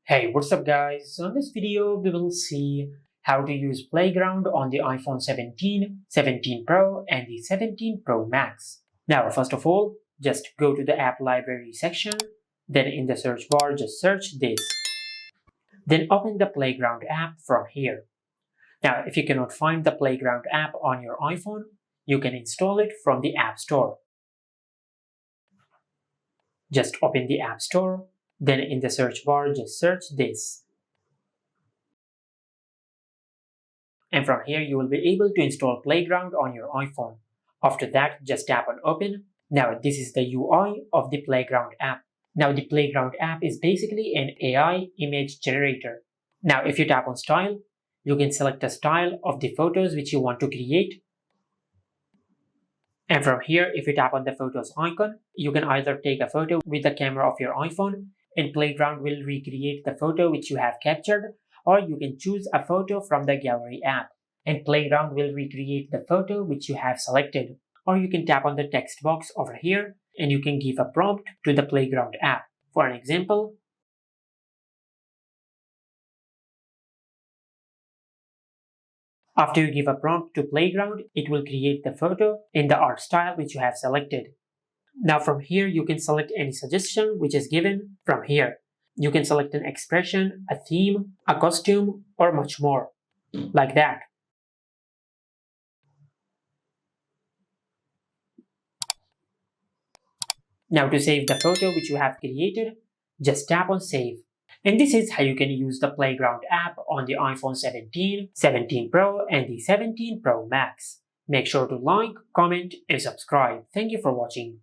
Hey, what's up guys? So in this video, we will see how to use Playground on the iPhone 17, 17 Pro and the 17 Pro Max. Now, first of all, just go to the app library section, then in the search bar, just search this. Then open the Playground app from here. Now, if you cannot find the Playground app on your iPhone, you can install it from the App Store. Just open the App Store, then in the search bar, just search this. And from here you will be able to install Playground on your iPhone. After that, just tap on open. Now this is the UI of the Playground app. Now the Playground app is basically an AI image generator. Now if you tap on style, you can select a style of the photos which you want to create. And from here, if you tap on the photos icon, you can either take a photo with the camera of your iPhone and Playground will recreate the photo which you have captured, or you can choose a photo from the gallery app and Playground will recreate the photo which you have selected. Or you can tap on the text box over here and you can give a prompt to the Playground app. For an example, after you give a prompt to Playground, it will create the photo in the art style which you have selected. Now from here, you can select any suggestion which is given from here. You can select an expression, a theme, a costume, or much more, like that. Now to save the photo which you have created, just tap on save. And this is how you can use the Playground app on the iPhone 17, 17 Pro, and the 17 Pro Max. Make sure to like, comment, and subscribe. Thank you for watching.